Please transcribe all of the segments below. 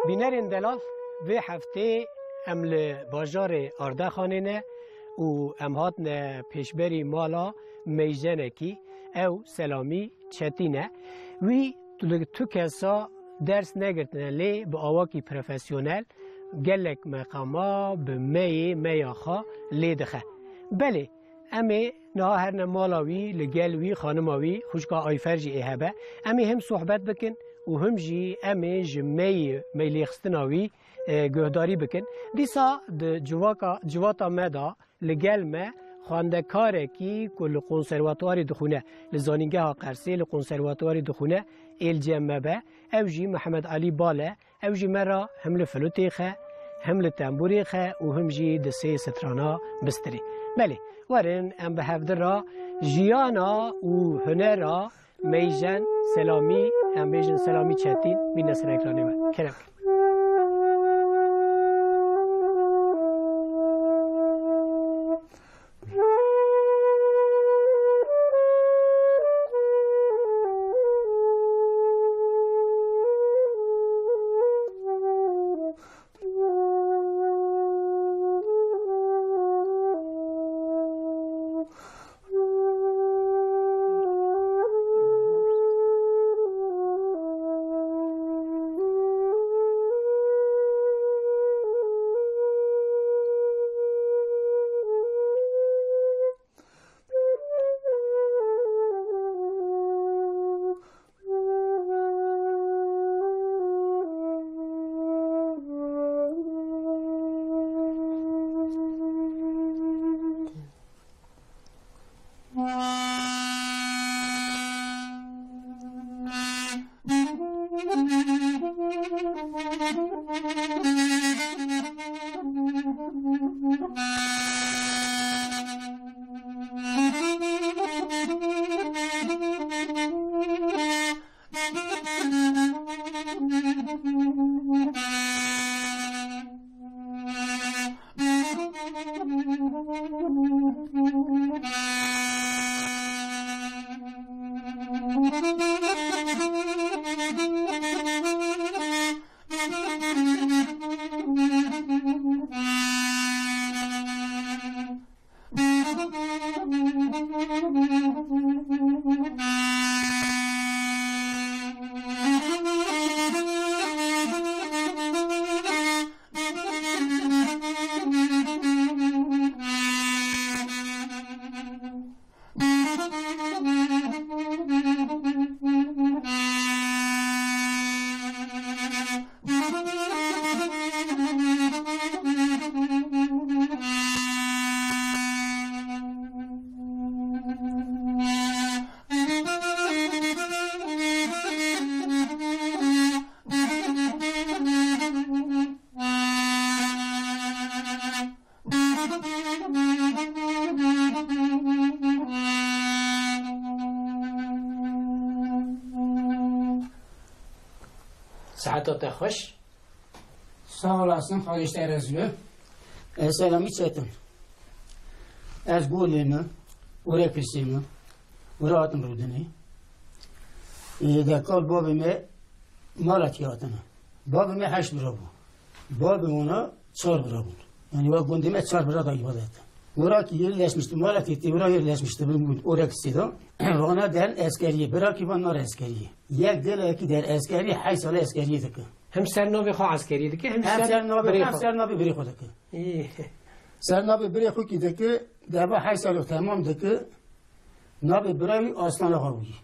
بینرین دلال و هفته امل بازار اردخانه نه و امهات نه پیشبری مالا میزنه کی او سلامی چتینه وی تو کسا درس نگرتنه لی با آواکی پروفیسیونل گلک مقاما به میاخا لی دخه بله امی نه هر مالاوی لگلوی خانماوی خوشگاه آیفرجی ایهبه امی هم صحبت بکن و هم جی امی جمی میلیخستناوی گهداری بکن دیسا جواتا مدا لگل ما خواندکاره کی کل کنسرواتواری دخونه لزانینگه ها قرسی لکنسرواتواری دخونه الجمه به او جی محمد علی باله او جی مرا هم لفلوتی خه هم لتنبوری خه و هم جی دسه سترانا بستری بله ورن ام به هفته را جیانا و هنرا میجن سلامی ام بیجن سلامی چتین بی نسر اکرانی من کرم ساعتات خوش Sağ olasın, kardeşler Ezbe. Selamı çetin. Ez golemi, oraya pirsimi, oraya atım rudini. Dekal babime malatiyatını. Babime 8 lira bu. Babim ona 4 lira bu. Yani o gündeme 4 lira da ibadet. Oraya ki yerleşmişti, malatiyeti oraya yerleşmişti. Oraya kısıydı. Ona der askeriye, bırak ibanlar askeriye. Yek der ki der askeriye, 8 sene askeriye dıkı. هم سرناوی خواه عسکری دکه هم سرناوی بری خود دکه سرناوی بری خود کی دکه دبا 8 سال تمام دکه ناوی برای آستانه خواهی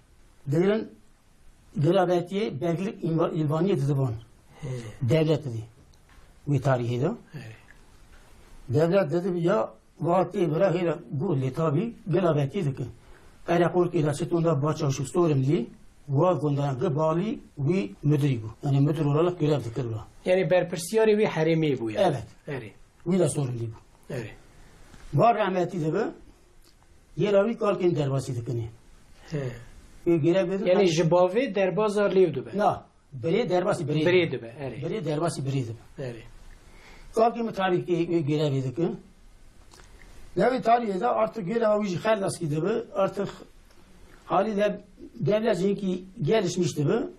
دیگرن گلابتی بگلیک ایلوانی دادبان devlet dedi bu tarihi de devlet dedi ya vakti bırakır bu letabi gelabeti dedi eğer kol ki raşitunda başçı sorumlu ve gondan gebali ve müdürü bu yani müdür olarak görev dikirler yani berpersiyari ve haremi bu yani evet bu da sorumlu bu evet var rahmeti de bu yeravi kalkin derbası dikini yani jibavi derbazar livdu be ne beri derbası beriydi be evet beri derbası beriydi evet kalkin tarih ki görevi dikin Nevi tarihinde artık görevi xellas ki de bu artık haliyle devlet ki gelişmişti bu.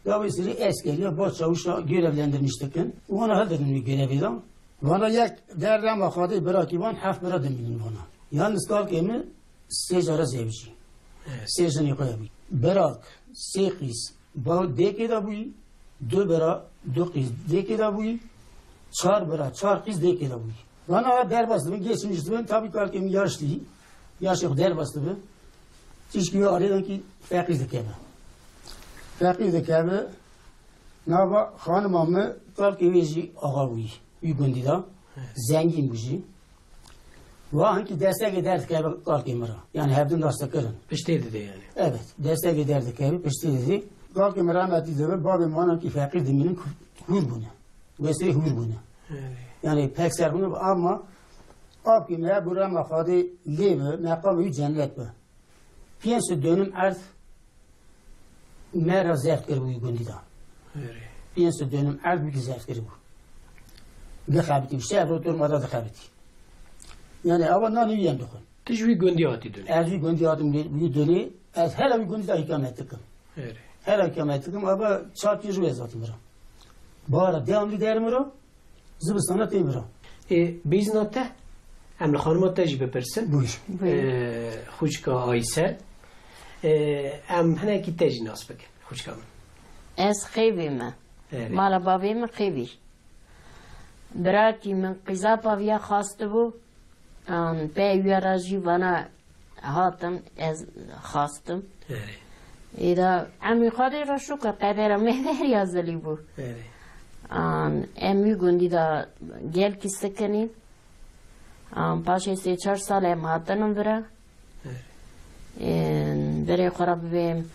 Dolayısıyla askeri başçavuşla görevlendirmiştik. Ona haldedim bir göreviden. Bana yak derden vakadı bırakıban haf bıradım benim bana. Yalnız kalkemi secara zevci. Sejani koyabi. Bırak, sekiz, bağ deki de bu. Dö bıra, dokuz deki de bu. Çar bıra, çar kız deki de bu. Bana derbastı ben geçmişti ben tabii kalkemi yaşlı. Yaş yok derbastı ben. Çişkiyi arayan ki fakir dikeme. Fakir dikeme. Nava hanımamı kalkemi ağa buy. Uygundi da. Zengin buji. Ve hangi destek ederdik eve kalkemi ra. Yani hepden destek edin. Pişti dedi yani. Evet. Destek ederdik eve pişti dedi. Kalkemi rahmetli dedi. Babam bana ki fakir deminin hur bunu. Vesile hur bunu. Yani pek ser bunu ama abime buraya makadı leve mekamı cennet bu. Pienso dönüm art mera zevkleri bu gündüda. Pienso dönüm art bir zevkleri bu. Gakabiti bir şey oturmada da kabiti. Yani avandan iyi yandık. Tecvi gündiyatı dönü. Erzi gündiyatım bir dönü. Her bir gündüda ikamet ettim. Her ikamet ettim ama çarpıcı vezatım var. Bara devamlı derim var. Zıbıstana temir var. Biz nota هم لخانم تجربه پرسن بوش خوشکا آیسل هم هنه کی تجی ناس بکن خوشکا من از خیبی من مالا بابی من خیبی براکی من قیزا پاویا خواسته بو پیویا راجی وانا هاتم از خواستم ایدا امی خواهی را شو که قدر مهدر یازلی بو امی گوندی دا گل کسته کنیم پاشه 3-4 سال هم هاتنم برا برای خراب بیم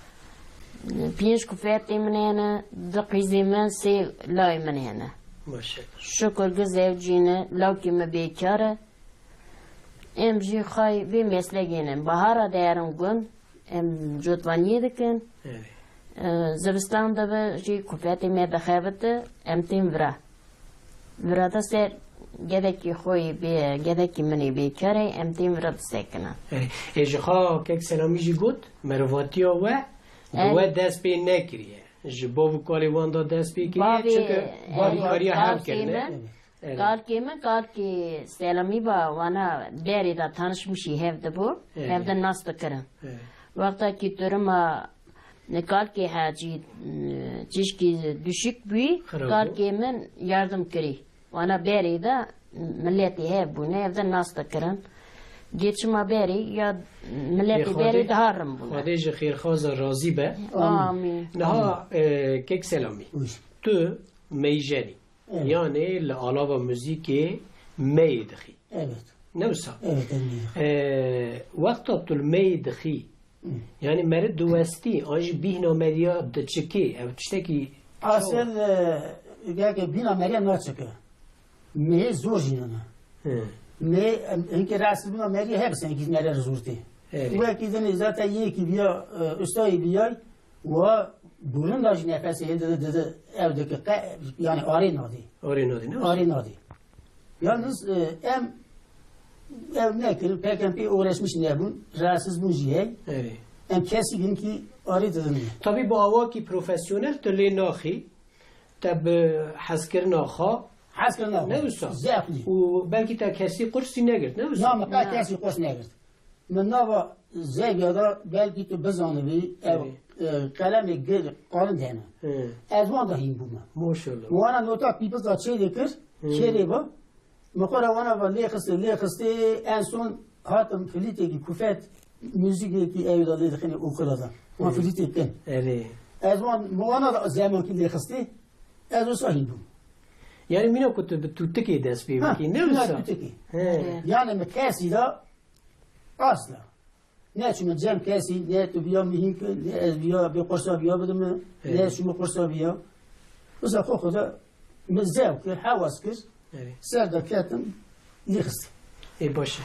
5 کفایتی منه نه 2 قیزی من 3 لای منه نه شکر گذیو جینه لاکی من بیکاره ام جی خواهی بی مسلگینم بهارا دیرم گون ام جوتوانی دکن زبستان دا به جی کفایتی من بخیبته ام تیم برا دا سر گدکی خوی به گدکی منی بیکاره ام تیم رد سکنن. اجخا که سلامی جی گود مرواتیا و دست بی نکریه. جباب کالی واندا دست بی کریه چون باری کاریا هم کرده. کار کی سلامی با وانا بری دا تنشمشی هفته بو هفته ناست کرن. وقتا کی ترما کار کی حاجی چیز کی düşük بی کار کی من yardım کری. وانا بری دا ملتی هبونه evde nasta kırın. Geçme beri ya ملتی بری دهارم بونه. خدایش خیر خواز راضی به. آمین. نه کیک سلامی. تو میجنی. یعنی لعلاوه موزیک میدخی. Evet. نه بسا. Evet. وقتا تو میدخی. یعنی مرد دوستی آج بیهنا مریا دچکی. او تشتکی. Asıl gerçi bina Meryem nasılke. Me zor jinana. Me enki rahatsız bina Meryem hepsi enki Meryem zorti. Bu ekiden zaten iyi ki biya ustayı biyay و برون داشت نفسی ده evde ki yani arı nadı. آرینادی نه؟ Arı nadı. Yalnız ev ne ki PKP uğraşmış ne bun rahatsız bu jiye. اره. Em kesin ki arı dedim. طبی با آواکی پروفسیونل تلی ناخی تب حسکر ناخا Has kırna. نه وسا Zevkli. و بلکی تا کسی قرصی نگرد نه وسا Nam ka kesin koş ne git. Men nava zegada belki ki bizanı bir ev kalemi gir kalın dene. Ezvan da hin bu. ماشاءالله وانا نوتا پیپس دا چه دکر کلی با مخورا وانا با لیخسته انسون هاتم فلیتی کی کفت موزیکی کی ایودا لیدخینی اوکلا دا وانا فلیتی کن اره. از وانا دا زمان کی لیخسته از او ساهیم بوم یعنی مینا کت به تو تکی دست بیوکی نه وسا yani mekasi da asla ne çünkü cem kesi ne tu biya mihin ki ne ez biya bir kursa biya bedim ne şu kursa biya bu zaman kokuda مزاو كي حواس كيس سر دكاتم يخس ای باشه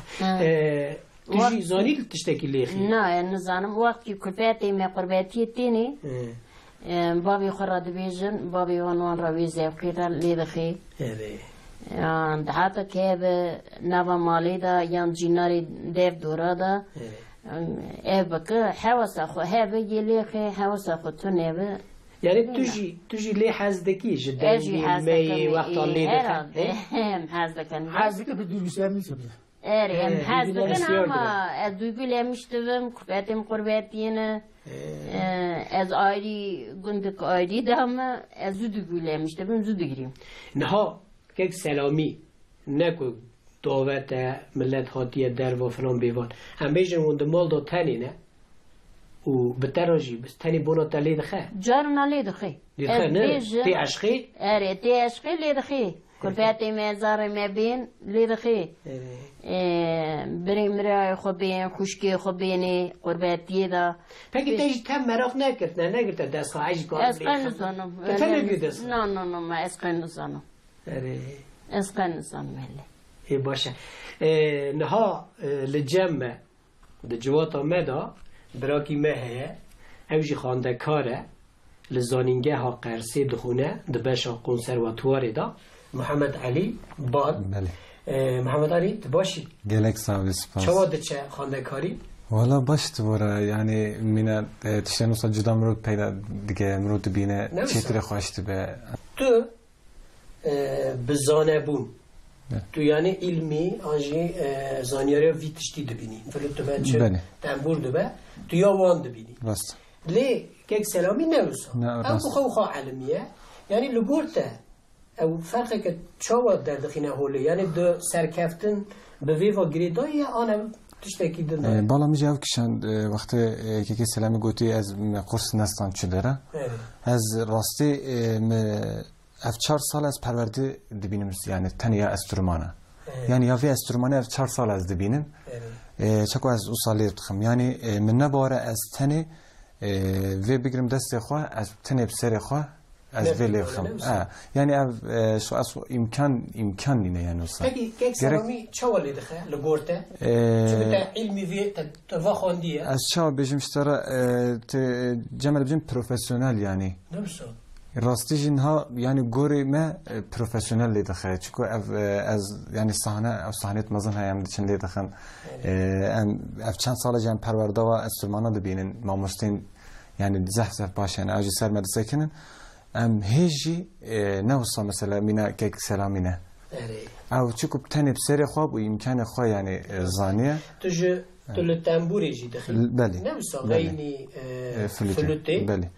تجی زانی تشتکی لیخی نه نزانم وقتی کلپتی می قربتی تینی بابی خورد بیجن بابی وانوان را ویزیف کیرا لیدخی حتی که به نوا مالی دا یان جیناری دیو دورا دا ای بکه حواس خو هبه لیخی حواس خو تو نبه یعنی تجی لی حزدکی جدا می وقت لی دکن حزدکی به دوی بیشتر میشه اریم حزدکن اما از دوی بیلمیشتم کفایتم قربتینه از آیری گندک آیری دام از دوی بیلمیشتم زود گیریم نه که سلامی نکو دعوت ملت هاتیه در و فلان بیوان هم بیشتر وند مال دو تنی نه و بتراجي بس تاني بونا تالي دخه جارنا لي دخي نه تي عشقي اري تي عشقي لي دخي كل فاتي ما زار ما بين لي دخي بري مرا خو بين خشكي خو بيني قرباتي دا فكي تيجي تم مراخ نكرت داس عايش قال اسقن زانو نو ما اسقن زانو اري اسقن زانو ملي اي باشا نها لجمع د جواتا مدا براکی مهه اوجی خانده کاره لزانینگه ها قرسی دخونه دبشا کنسرواتواری دا محمد علی باد بله محمد علی تباشی گلک ساوی سپاس چه واده چه خانده کاری؟ والا باشت بورا یعنی مینا تشتن اصلا جدا مرود پیدا دیگه مرود بینه چیتر خوشت به تو بزانه بون تو یعنی علمی آنجی زانیاری ویتشتی دبینی فلوت دبه چه تنبور دبه تو یا وان دبینی راست لی که سلامی نوسا نه او بخو علمیه یعنی لگورته او فرقه که چاواد در دخینه هوله یعنی دو سرکفتن به ویوا گریدایی آنه تشتکی دنده بالا میجه او کشند وقتی که سلامی گوتی از قرص نستان چه داره از راستی اف 4 سال از پرورده دبینیم یعنی تنیا استرمانه یعنی یا وی استرمانه اف 4 سال از دبینیم چکو از او سالی بخم یعنی من نباره از تنی وی بگیرم دست خواه از تنی بسر خواه از وی لیخم یعنی شو اصلا امکان نینه یعنی اصلا که سلامی چه ولی دخه لگورته؟ چه بتا علمی وی توا خواندیه؟ از چه بجیم شتره جمعه بجیم پروفسیونل یعنی نبسا راستیش اینها یعنی گوری ما پروفسیونل لیده خواهد چکو از یعنی صحنه مزن هایم دیچن لیده خواهد اف چند سال جمع پرورده و استرمانه ده بینن ما مستین یعنی زحف باشه یعنی اوجی سر مدرسه کنن هیجی نوصا مثلا مینا که سلامینه او چکو بتنی بسری خواب و امکان خواه یعنی زانیه تو تنبوری جی دخل بله نوصا غینی فلوته بله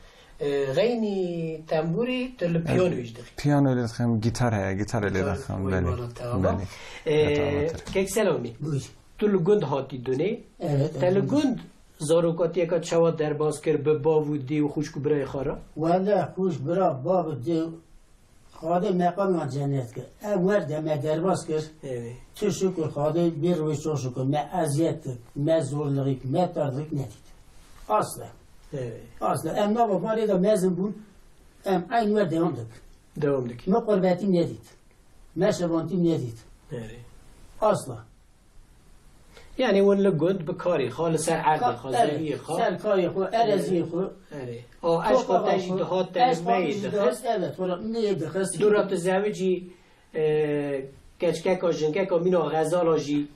غینی تنبوری تل پیانویش دخل پیانو لیدخم گیتار هیا گیتار لیدخم بله بله که سلامی تو لگند هاتی دونه تا لگند زاروکاتی که چوا در باز کرد به باودی و خوشکو برای خارا ولی خوش برای باودی خواهده مقام من جنت کرد اول دمه در باز کرد چه شکر خواهده بیر روی چه شکر ما ازیت ما زورلغیک ما تردیک ندید اصلا ام نابا مالی دا مزن بون ام این ور دوام دک ما قربتی ندید ما شبانتی ندید اصلا یعنی ون لگند بکاری خال سر عرض خازی خال سر کاری خو ارزی خو اش خودش دهات تنمی دخست evet ne dخست دورات زوجی کچکه کا جنکه کا مینا غزالا جی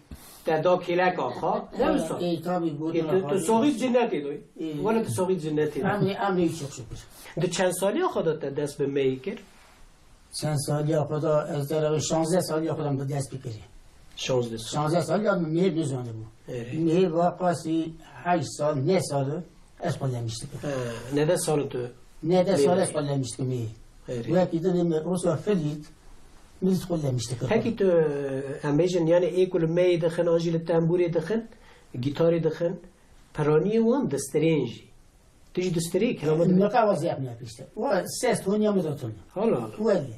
تدا کلک آخا نمیسا ای تابی بود تو سوقی جنتی دوی ولی تو سوقی جنتی دوی امنی çok şükür دو چند سالی خودت دست به می کرد؟ چند سالی خدا از در 16 سالی خودم به دست بکری 16 سال 16 سالی هم مهر نزانده بود مهر واقعی 8 سال 9 سال اسپالlemiştik. Ne de sal tu? Ne de sal اسپالlemiştik مهر و کی دنیم روسا فلید میز اسپالlemiştik. Peki tu ambejen yani ekul می دخن آجیل تنبوری دخن گیتاری دخن پرانی وان دسترینجی تيجي دستري كلامات نقاوز yapmıyor işte. O ses tonu mu da tonu. Allah Allah. Öyle.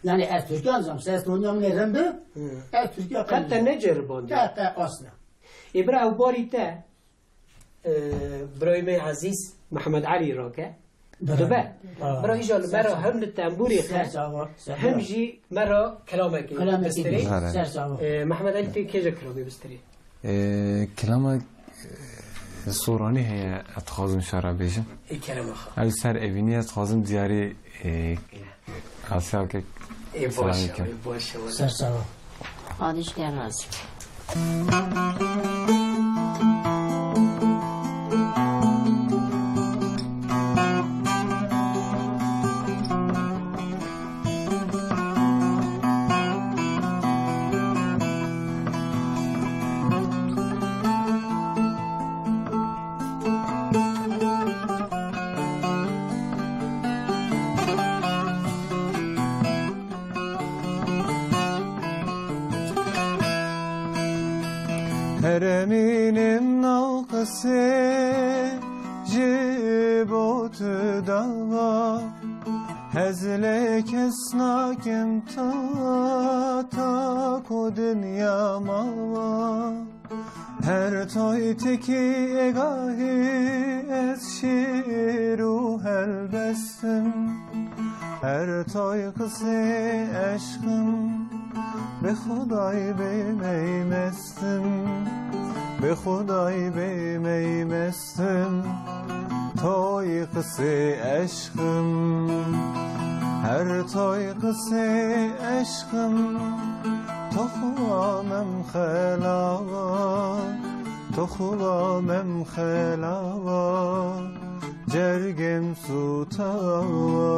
Yani Ertürk'ün zaman ses tonu mu ne remde? Ertürk'ü حتى نجر باند حتى اصلا. إبراهيم باريتا إبراهيم عزيز محمد علي راكا دبا برا إجا مرة هم للتنبوري هم جي مرة كلامك بستري محمد علي كيجا كلامي بستري كلامك سورانی هی اتخاذم شرع بیشم. ای کلمه خا. اول سر اوینی اتخاذم دیاری آسیاب که باشه باشه. سر سوا. آدیش درازی. Hereminim nalkası jibot dava Hezle kesnakim ta ko dünya mava Her toy teki egahi ez şiru helbestim Her toy kısı aşkım به خدای بیمستم به خدای بیمستم توی قصه عشقم هر توی قصه عشقم تو خوامم خلاوا تو خوامم خلاوا جرگم سوتاوا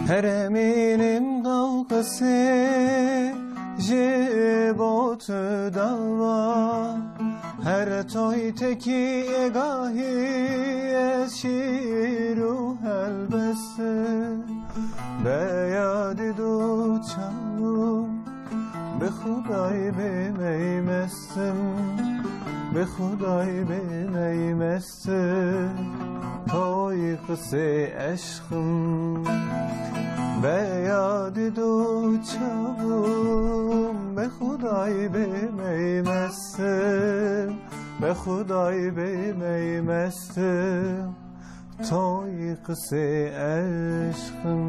Hereminim kavgası jibot dava Her toy teki egahi eşiru helbese Beyadi du çavum be khudai bemeymestim be khudai bemeymestim toy qise aşkım بیادی دو چاوم به خدای بیمیمستم به خدای بیمیمستم توی قصه عشقم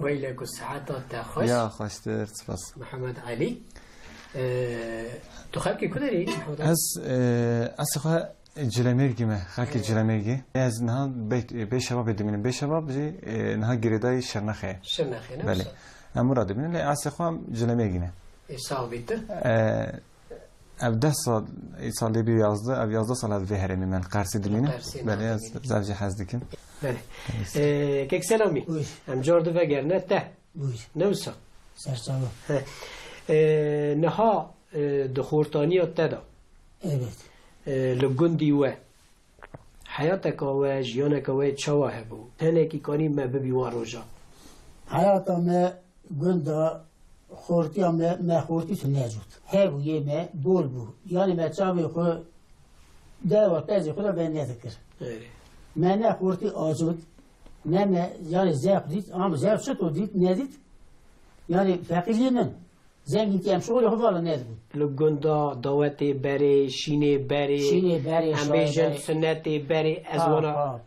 ویلکو ساعتا تا خوش یا خوش درد سپاس محمد علی تو خلکی کدری محمد علی؟ از خواه جلمرگی ما خاکی جلمرگی از نه به شباب دمینم به شباب جی نه گریدای شرنخه نه بله امورا دمینم لی از خوام جلمرگی نه سال بیت اب 10 سال سالی بی 11 اب 11 سال از وهرمی من قرصی دمینم بله از زوجی حزدکم بله کیک سلامی ام جورد وگر نه ته نوسا سرساوا نها دخورتانی تدا evet لگندی و حیاتک و جیانک و چواه بود هنکی کاری ما ببی واروجا hayatımda günde خورتی هم ما خورتی تو نجود هبو یه ما بول بو یعنی ما چاوی خو ده وقت از خدا به نذکر ما نه خورتی آجود نه ما یعنی زیب دید اما زیب شد دید ندید یعنی فقیری نه زنگی که هم شغل خود والا ندید لگندا دعوت بری شینه بری هم بیشن سنت بری از وانا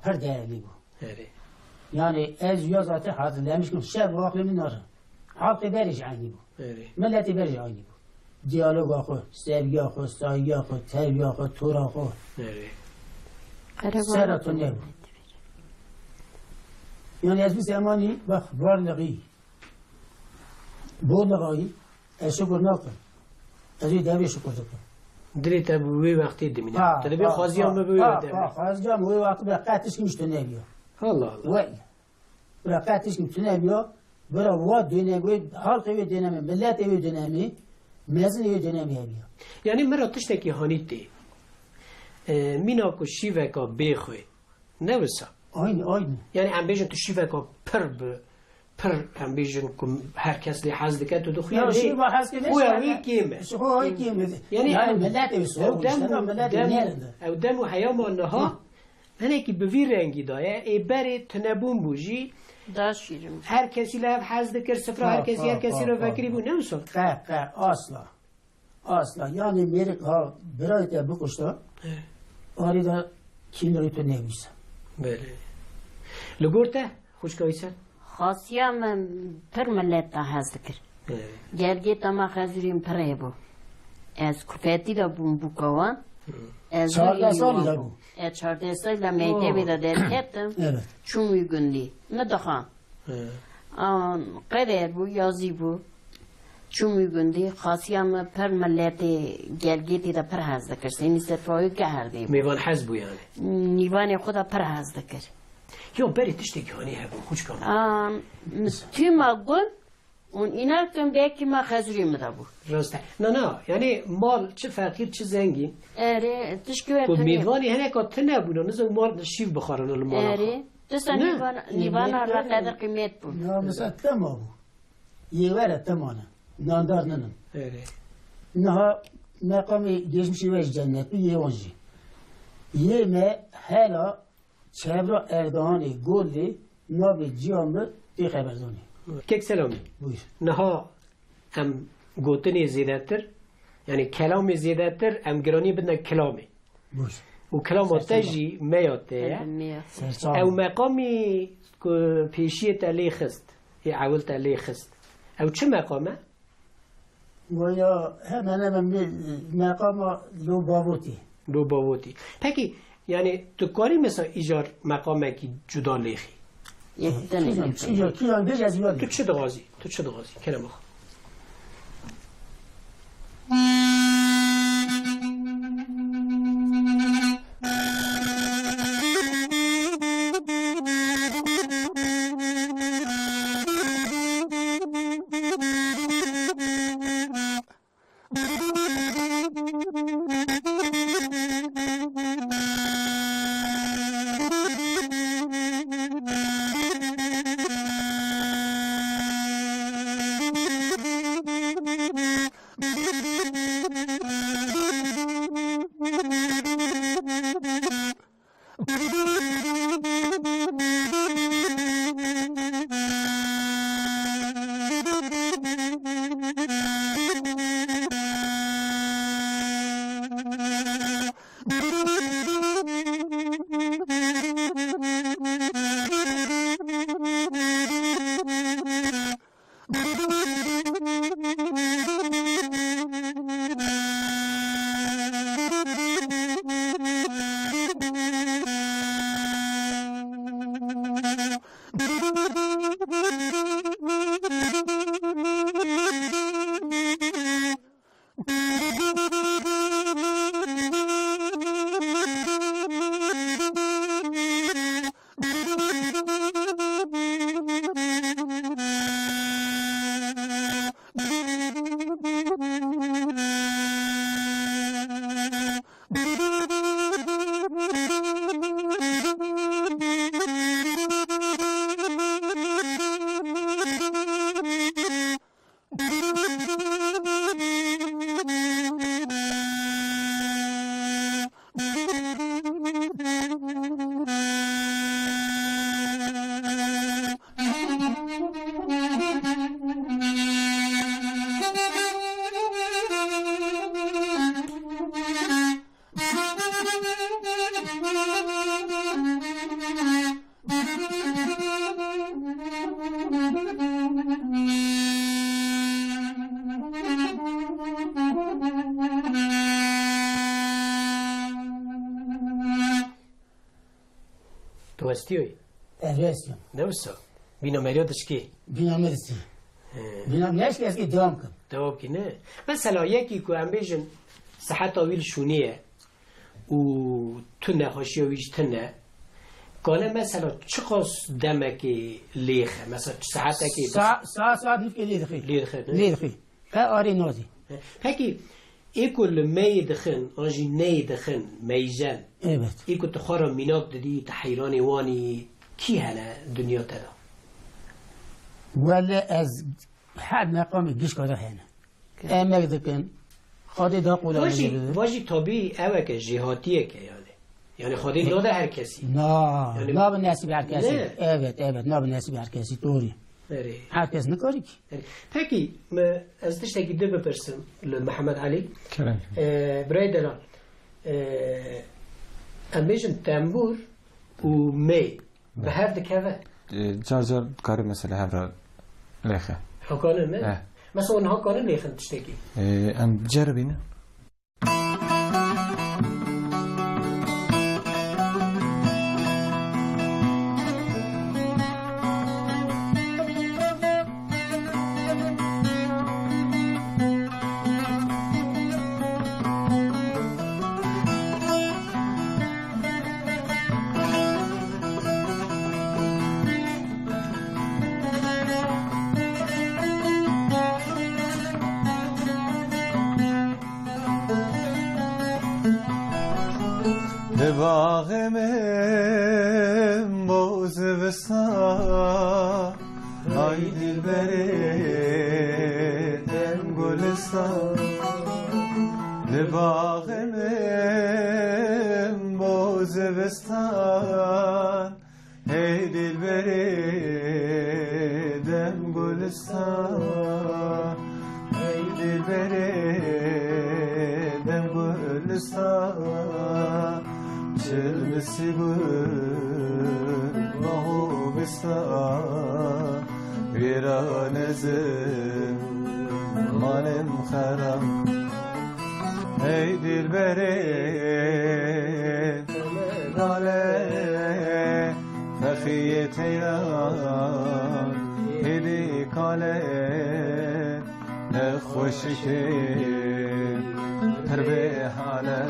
پر دهلی بو yani ez yazatı hazırlamış ki şer vaktimin var. Halkı beriş aynı bu. Milleti beriş aynı bu. Diyalog akı, sevgi akı, saygı akı, terbiye akı, tur akı. Seratun ne bu? Yani ez bir zamani bak varlığı, bolluğu, şükür nakı. Ezü devre şükür nakı. دلی تا بوی وقتی دمینه. تا بی خازیام بوی وقتی. خازیام بوی وقتی به قطعش که میشته نبیا. الله الله. وای. برای قطعش که میشته نبیا. برای واد دنیای حالقی و دنیای ملت و دنیای مزن و دنیای بیا. یعنی مرا تشتکی هانیتی. مینا کو شیوه کا بخوی. نوسا. آین. یعنی ام بیشتر تو شیوه کا پر هم بیشتر که هر کس لی حزد کرد تو دخویه نه شیوه حزد که خویی کیمه خویی کیمه یعنی ملت بسیار او دم و حیام آنها منه که به وی رنگی دایه ای بری تنبون بوجی هر کسی لی حزد کرد سفره هر کسی رو فکری بو نمیسا اصلا یعنی میره ها برای تا بکشتا آری دا کینری تو نمیسا بله لگورته خوشکایسن خاصیام پر ملت تا هست کرد. گرگی تما خزریم پره بو. از کفتی دا بوم بکوان. 14 سالی دا بو. 14 سالی دا میته بیدا در کتم. چون میگندی. ندخان. قدر بو یازی بو. چون میگندی خاصیام پر ملت گرگی تی دا پر هست کرد. سینی سرفایی که هردی بو. میوان حزب بو یعنی. نیوان خدا پر هست کرد. یا بری تشتکی هانی هبون خوش کام توی ما گل اون اینا کم بیکی ما خزری مده بود راسته نه یعنی مال چه فقیر چه زنگی اره تشکیه خب میوانی هنه که تنه بونه نزد مال شیف بخارن المال اره دستا نیوان را قدر قیمت بود نه مثلا تما بود یه وره تمانه ناندار ننم اره نه مقامی geçmişi ve cennet bir yevanci yeme hala چهبرا اردهانی گلی نابی جیامه تی خبردانی کیک سلامی بوش نها ام گوتنی زیاده تر یعنی کلامی زیاده تر ام گرانی بدن کلامی بوش و کلام تجی میاته او مقامی پیشی تلی خست یا اول تلی خست او چه مقامه؟ ویا همه مقام لو باوتی پکی یعنی تو کاری مثلا ایجار مقامه که جدا لیخی تو چه دغازی کنم بخوا توستیوی ارسیم نوسا بینا مریادش کی بینا مرسی بینا نیش که از که دوام کن دوام کی نه مثلا یکی که هم بیشن صحت آویل شونیه و تو نخوشی و ویش تنه قاله مثلا چقدر دمکی لیخه مثلا ساعتکی ساعت هیچ که لیدخی آری نازی پکی ایکل می دخن آنجی نی دخن میزن evet ایکل تخارا میناب دادی تحیرانی وانی کی هلا دنیا تدا ولی از حد مقامی گیش کده هنه امک دکن خواهی دا قولا واجی طبیعی اوه که جهاتیه که یعنی خودی ناده هر کسی نه به نصیب هر کسی evet نه به نصیب هر کسی دوری هر کس نکاری کی پکی از تشتکی دو بپرسم محمد علی کرم برای دلال امیشن تنبور و می به هر دکوه جار کاری مثلا هفرا لیخه حکانه نه؟ مثلا اونها کانه لیخن تشتکی ام جربینه باغ من باز بسا ای دل بریدم گلستان باغ من باز بستان ای دل بریدم گلستان ای دل بریدم گلستان چلمسی بود ماهو بستا ویران زمانم خرم ای دل بره ناله فخیه تیران هیلی کاله نخوشی که هر به حاله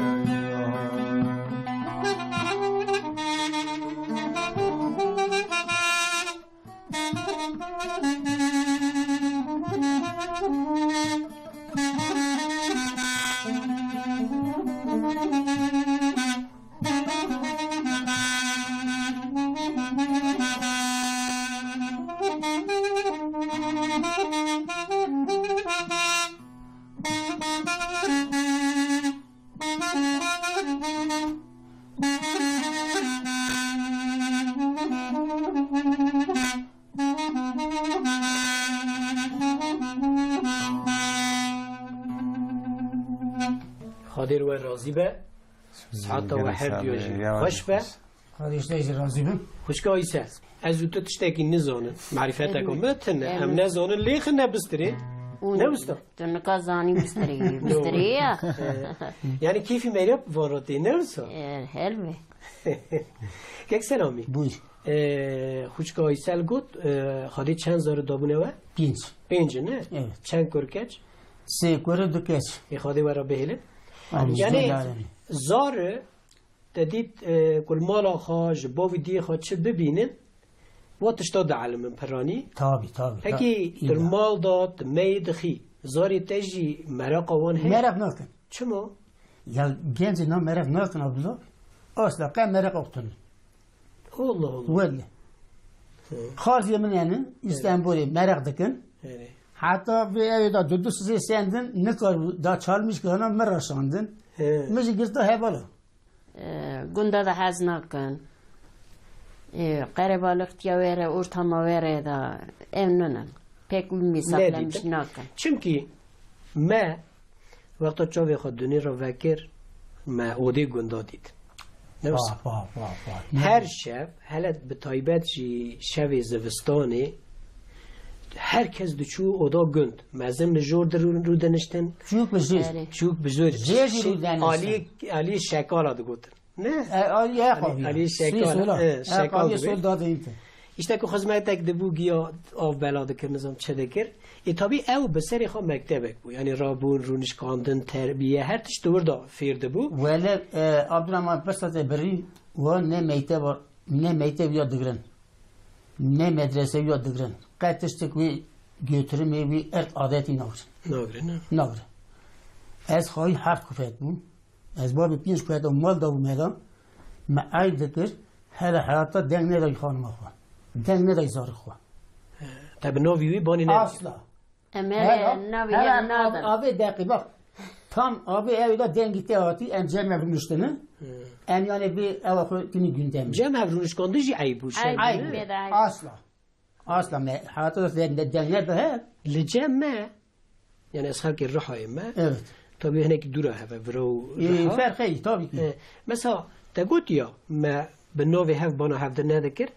خادر و راضی به حتی و هر دیوژی خوش به خادرش نیز راضی به خوشگاه ایسه از او تو تشتاکی نزانه معرفت اکن بتنه هم نزانه لیخ نبستری نبستا تو نکازانی بستری بستری یعنی کیفی میره واراتی نبستا حلوه که سلامی بوی خوشگاه ایسه گود خادی چند زار دابونه و؟ پینج نه؟ چند کرکچ؟ 3 کره 2 کچ خادی ورا بهله یعنی زار تدید کل مالا خواج باوی دی خواج چه ببینن واتش داد علم پرانی تابی هکی در مال داد میدخی زاری تجی مرق وان هی مرق نکن چما؟ یا گنج نام مرق نکن عبدالله اصلا که مرق اقتن الله الله ولی خارجی من یعنی استانبولی مرق دکن حتی به ایدا دو سه سندن نکار دا چالمیش که هنم من رساندن میشه گرفته هبالا گنده دا حز نکن قربا لختیا وره ارتما وره دا امنونم پک میسافلمش نکن چونکی ما وقتا چاوی خود دنی را وکر ما اوده گنده دید هر شب حالت به تایبت جی شب زوستانه هر کس دچو اودا گند مزم نجور در رو دنشتن چوک بزرگ چوک بزرگ زیجی رو دنشتن عالی شکال آده گوتن نه آیا خوابی علی شکال شکال سول داده اینته ایشته که خدمت دبو گیا آف بلاده کرنزم چه دکر ایتابی او بسری خو مکتبک بو یعنی رابون رونشکاندن تربیه هر تش دور دا فیرده بو ولی عبدالرحمن پسات بری و نه مکتب یاد دگرن نه مدرسه یاد دگرن قطعش تکوی götürme bir adeti nagre. Ez xahi heft kufet bun. Ez babi 5 kufet o mal da bu medan. Ma ay dikir hele hayata deng ne day xanıma xwa. Deng ne day zarı xwa. Tabi noviyi bani ne? Asla. Emel noviyi nadan. Abi dakika bak. Tam abi evde dengi ati en cem evrunuştunu. En yani bir ev akıtını gündem. Cem evrunuşkandı ji ayıp bu şey. Ayıp. Asla. Asla ما حاطط الدنيا ده لجام ما يعني أسخر كي الرحى ما evet طبعا هناك دورة هذا فرو فرق خي طبعا مثلا تقول يا ما بالنوفي هاف بانا هاف دنا ذكر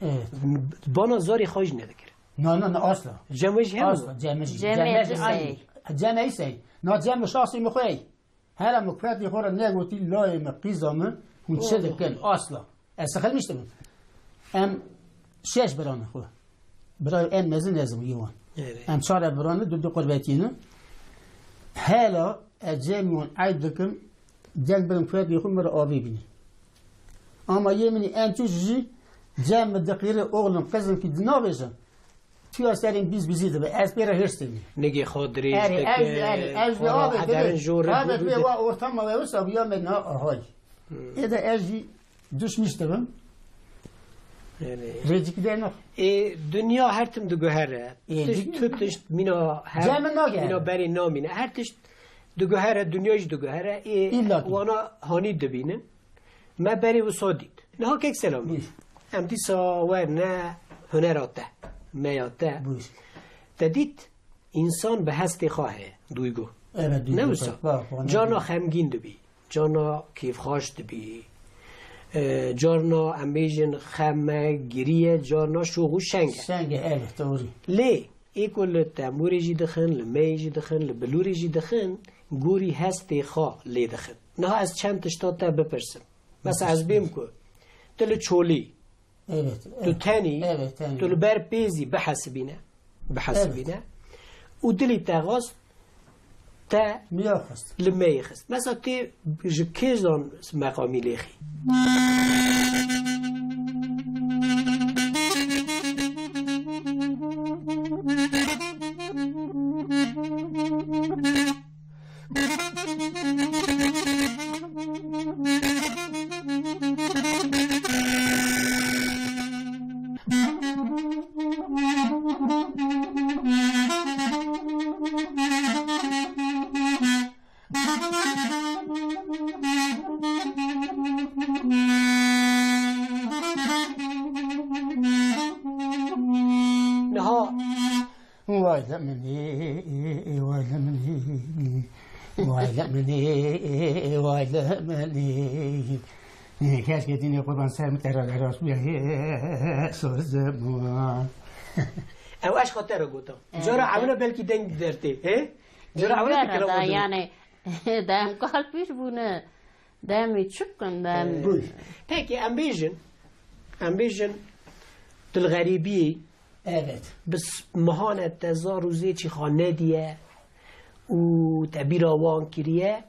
بانا زاري خاج نذكر لا أصلا جام وجه أصلا جام إيسي نا جام شخصي مخي هلا مكفات يخور الناقوتي لا مقيزة ونشد كان أصلا أسخر مش تمام أم شاش برانه خو برای این مزن لازم یوان. ام چهار برانه دو قربتینه. حالا اجامیون عید دکم جنگ برم فرد یخون مرا آبی بینی. اما یه منی این چوزی جمع دقیقه اغلم قزم که دنا بشم. توی اصلین بیزیده به از بیره هرستنی. نگی خودری. از به آب بده. آب به و ارتام و وسط بیا منها آهای. ایده ازی دوش میشتم. رجیک دینا. دنیا هر تم دو گوهره. توتش مینا هر مینا بری نامینه. هر تش دو گوهره دنیاش دو گوهره. وانا هانی دبینن. ما بری و صادید. نه ها که سلامی. ام دی ساور نه هنراته. میاته. تدید انسان به هستی خواهه دویگو. نه وسا. جانا خمگین دبی. جانا کیف خواش دبی. جارنا امیجن خمه گریه جارنا شوغو شنگه evet doğru لی ایکول تاموری جی دخن لمی جی دخن لبلوری جی دخن گوری هستی خواه لی دخن نه از چند تشتا تا بپرسم مثلا از بیم که تلو چولی تو تانی تلو بر پیزی بحسبینه و دلی تغاز تا میاخست لمیخست مثلا تی جکیزان مقامی لیخی keşke dini kurban sevmek terörler olsun ya sözüm او اش خاطر گوتم جرا عمله بلکی دنگ درتی ها جرا عمله فکر یعنی دام قال پیش بونه دامی چکن دام peki ambition الغريبي evet بس مهانة تزار وزيتي خانه ديه و تعبير وان كريه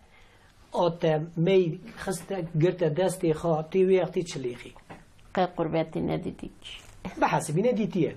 آتا می خسته گرت دستی خواه تی وقتی چلیخی قی قربتی ندیدی بحسبی ندیدیه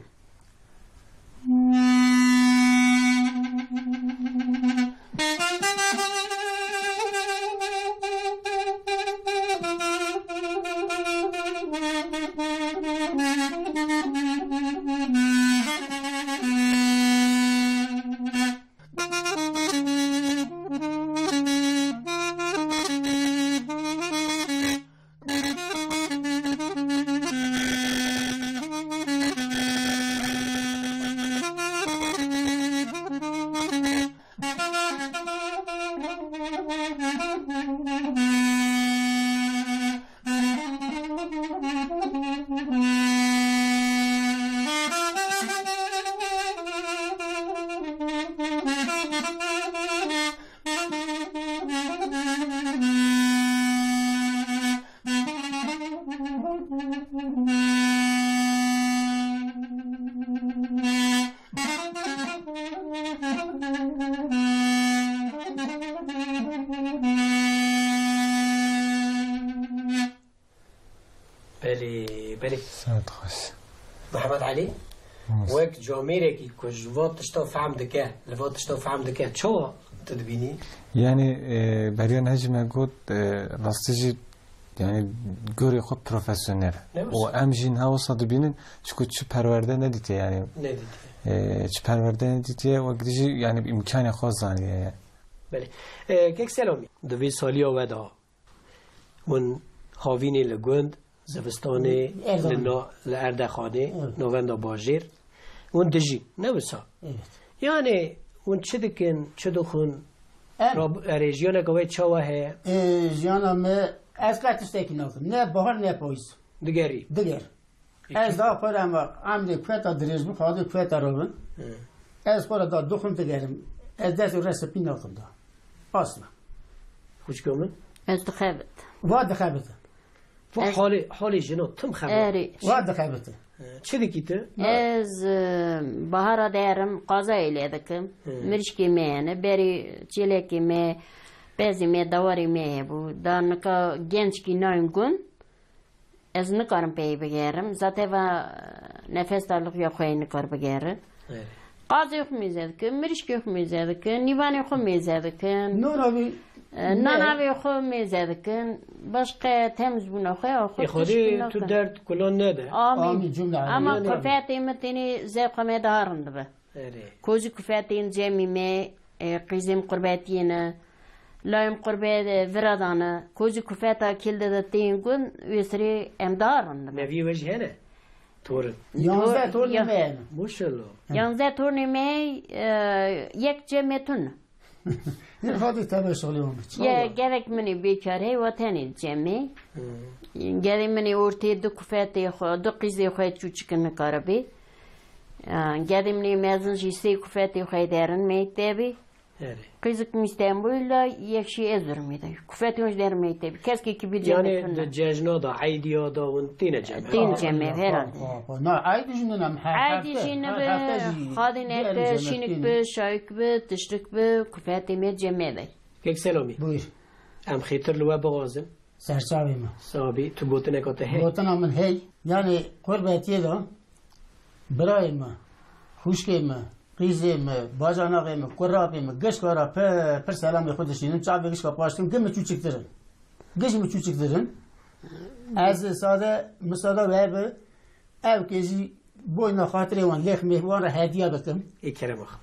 بله سعد خوش محمد علي وقت جامعه کی کج وقت تشتو فهم دکه لوقت تشتو فهم دکه چو تدبینی يعني بريا نجمة قد راستيجي يعني قوري خود بروفيسيونيل وامجين ها وصد بينن شكو تشو پرورده نديتي يعني ندیدی تشو پرورده نديتي وقتيجي يعني بإمكاني خاص يعني بله کیک سلامی دوی سالی آودا من خاوینی لگوند زوستانه لأردخانه نووندا باجیر ون دجی نوسا yani ون چه دکن چه دخون رژیون گوی چاوه جانا ما از قطستکی ناکم نه بهار نه پاییز دیگری دیگر از دا خورم عمد کوتا دریج بخواد کوتا روبن از خورم دا دخون دیگرم از دست رسپی ناکم دا اصلا خوش گمن از دخابت واد خبته حالی جنو تم خبر آری واد خبته چه دکیته از بهارا دارم قضایی لیدکم مرشکی میانه بری چیلکی می بعضی می دواری می بود دانکا گنج کی نایم گون از نکارم پی بگیرم زاته و نفس دارلق یا خوی نکار بگیرم قاضی خو میزد که مرشکی خو میزد که نیوانی خو میزد که نوراوی ناناوی خو میزد که باشقه تمز بنا خو خودی تو درد کلان نده آمین جمله اما کفایتی متینی زبق می دارند به کوزی کفایتین جمی می قیزم قرباتینا لایم قربات ورادانا کوزی کفایتا کلده تین گون ویسری امدارند نوی وجه نه تور 11 تور نمیان ماشاءالله 11 تور نمی یک جمعتون نه خودی تبع شغلی اون یا گرک منی بیکاره و تنی جمعی گری منی ارتی دو کفایتی خو دو قیزی خوی چوچکن کاره بی گری منی مزن جیسی کفایتی خوی دارن میتابی قیزک میستانبول یک شی ازر میده کفایتی اونش در میتابی کسی که بیجا یعنی ججنا دا عیدیا دا ون تین جمع تین جمع هرالده نه عیدی جنونم عیدی جنه به خادی نک شینک به شایک به تشرک به کفایتی می جمع ده کیک سلامی بویر ام خیتر لوا بغازم سرچاوی ما صابی تو بوتنه کاته هی بوتنا من هی یعنی قربتی دا برای ما خوشکی ما قیزی ما باجاناقی ما قرابی ما گشکارا پر سلام خودشینم چابی گشکا پاشتیم گم چوچک درن گشم چوچک درن از ساده مساله وابه او کیزی بوینا خاطری وان لیخ میوان را هدیه بکم ای کرم آخ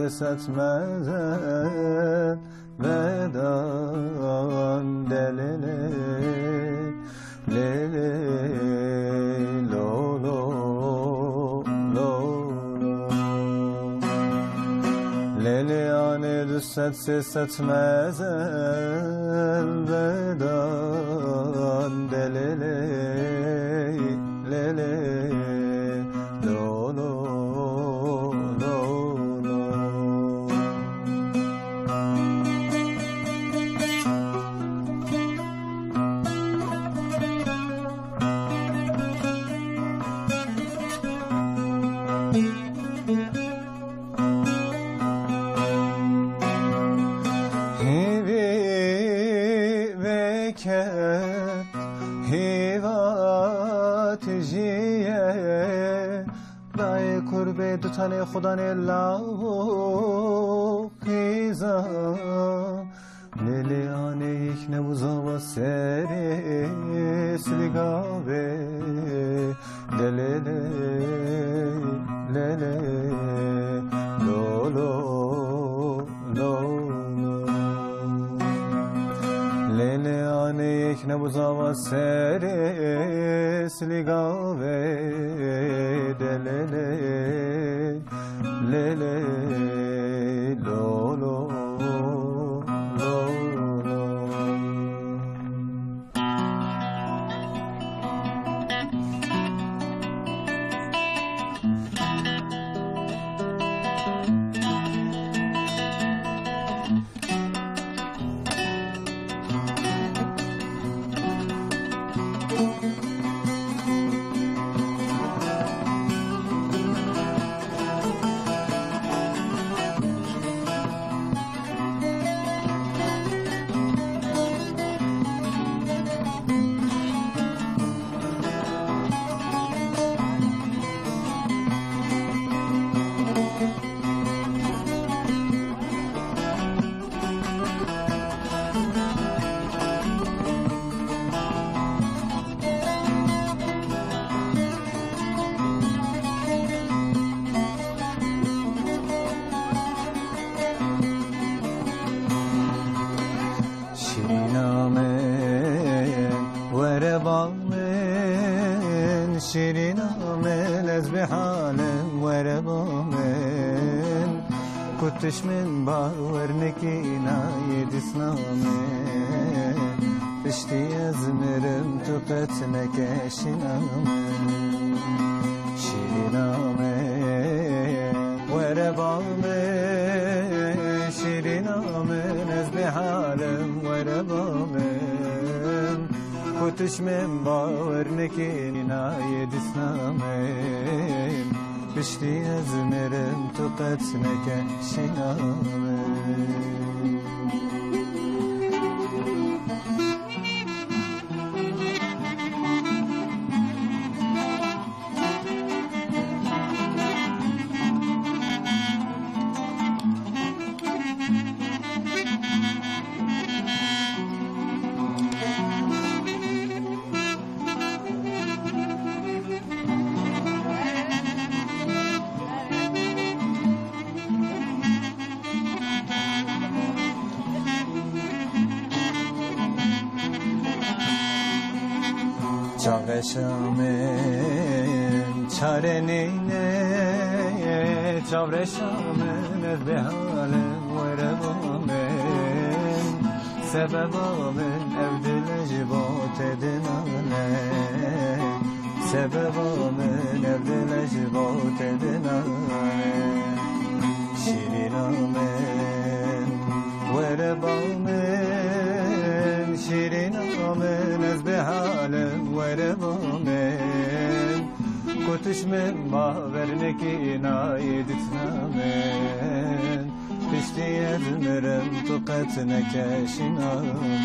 ست مزن بدان دلله setmez elveden delele lele lo lo lo lo. قرب دو تن خدا لاو خیزا لیلیانه یک نبوزا و سری سلیگاوه للیلی للی لولو لولو لیلیانه یک نبوزا و سری سلیگاوه للی lele lo lo lo lo. شیرین آمن از به حالم وربامن کتش من باور نکینا یدسنامن پشتی از مرم تو قط نکشنامن شیرین آمن وربامن شیرین آمن از به حالم وربامن کتش من باور نکنی ناید اسلامن پشتی از مرم تو قد نکشنامن چاوشامن چاره نینه چاوشامن از به حالم وربامن سببامن evdil جبات دنانه سببامن evdil جبات دنانه شیرینامن وربامن شیرینامن از به حالم وربامن کتش من باور نکی نایدتنامن پشتی از مرم تو قط نکشنامن